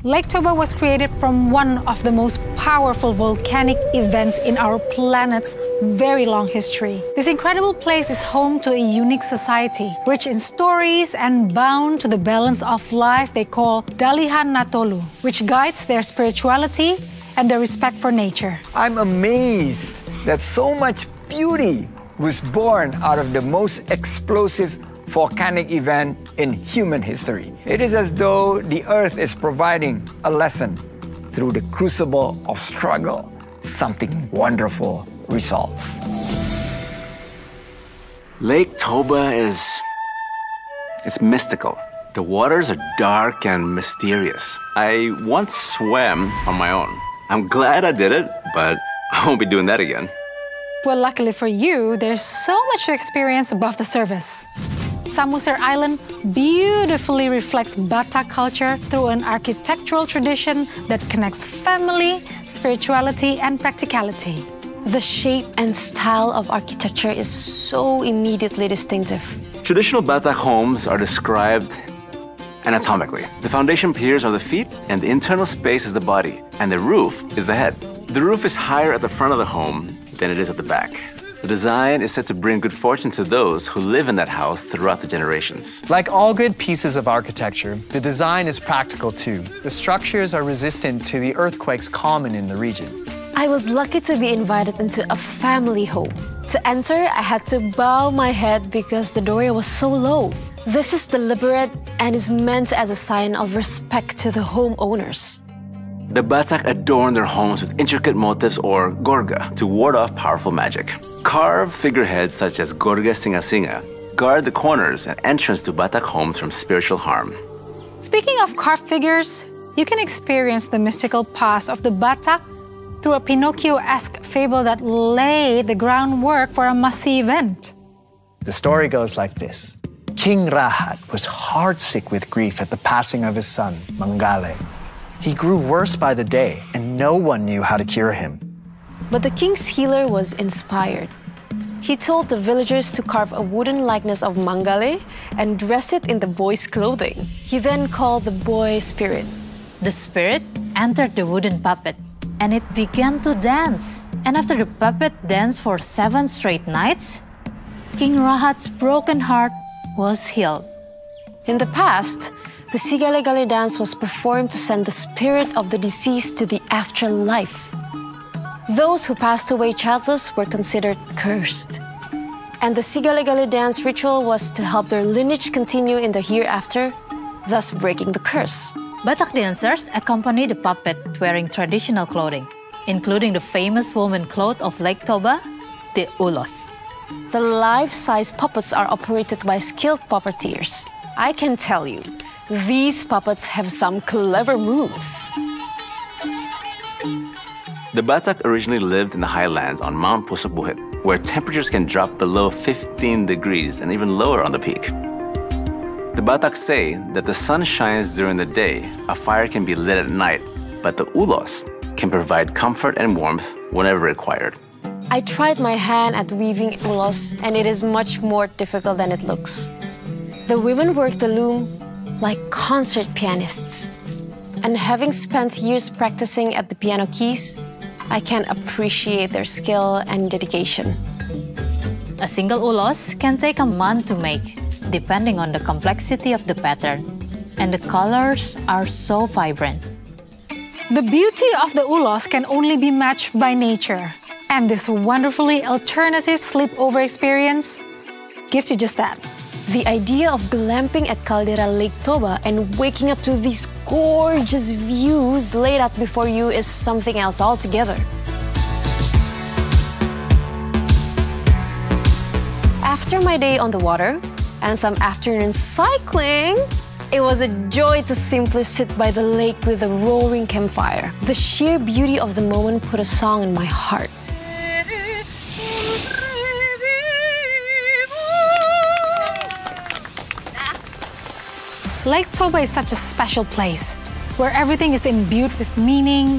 Lake Toba was created from one of the most powerful volcanic events in our planet's very long history. This incredible place is home to a unique society, rich in stories and bound to the balance of life they call Dalihan Natolu, which guides their spirituality and their respect for nature. I'm amazed that so much beauty was born out of the most explosive volcanic event in human history. It is as though the earth is providing a lesson. Through the crucible of struggle, something wonderful results. Lake Toba it's mystical. The waters are dark and mysterious. I once swam on my own. I'm glad I did it, but I won't be doing that again. Well, luckily for you, there's so much to experience above the surface. Samosir Island beautifully reflects Batak culture through an architectural tradition that connects family, spirituality, and practicality. The shape and style of architecture is so immediately distinctive. Traditional Batak homes are described anatomically. The foundation piers are the feet, and the internal space is the body, and the roof is the head. The roof is higher at the front of the home than it is at the back. The design is said to bring good fortune to those who live in that house throughout the generations. Like all good pieces of architecture, the design is practical too. The structures are resistant to the earthquakes common in the region. I was lucky to be invited into a family home. To enter, I had to bow my head because the doorway was so low. This is deliberate and is meant as a sign of respect to the homeowners. The Batak adorn their homes with intricate motifs or gorga to ward off powerful magic. Carved figureheads such as Gorga Singa-Singa guard the corners and entrance to Batak homes from spiritual harm. Speaking of carved figures, you can experience the mystical past of the Batak through a Pinocchio-esque fable that laid the groundwork for a must-see event. The story goes like this. King Rahat was heartsick with grief at the passing of his son, Mangale. He grew worse by the day, and no one knew how to cure him. But the king's healer was inspired. He told the villagers to carve a wooden likeness of Mangale and dress it in the boy's clothing. He then called the boy spirit. The spirit entered the wooden puppet, and it began to dance. And after the puppet danced for 7 straight nights, King Rahat's broken heart was healed. In the past, the Sigale-Gale dance was performed to send the spirit of the deceased to the afterlife. Those who passed away childless were considered cursed. And the Sigale-Gale dance ritual was to help their lineage continue in the hereafter, thus breaking the curse. Batak dancers accompany the puppet wearing traditional clothing, including the famous woman cloth of Lake Toba, the ulos. The life-size puppets are operated by skilled puppeteers. I can tell you, these puppets have some clever moves. The Batak originally lived in the highlands on Mount Pusuk Buhit, where temperatures can drop below 15 degrees and even lower on the peak. The Batak say that the sun shines during the day, a fire can be lit at night, but the ulos can provide comfort and warmth whenever required. I tried my hand at weaving ulos, and it is much more difficult than it looks. The women work the loom like concert pianists. And having spent years practicing at the piano keys, I can appreciate their skill and dedication. A single ulos can take a month to make, depending on the complexity of the pattern. And the colors are so vibrant. The beauty of the ulos can only be matched by nature. And this wonderfully alternative sleepover experience gives you just that. The idea of glamping at Caldera Lake Toba and waking up to these gorgeous views laid out before you is something else altogether. After my day on the water and some afternoon cycling, it was a joy to simply sit by the lake with a roaring campfire. The sheer beauty of the moment put a song in my heart. Lake Toba is such a special place where everything is imbued with meaning,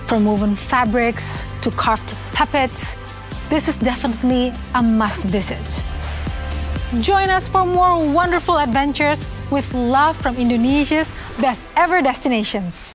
from woven fabrics to carved puppets. This is definitely a must visit. Join us for more wonderful adventures with love from Indonesia's best ever destinations.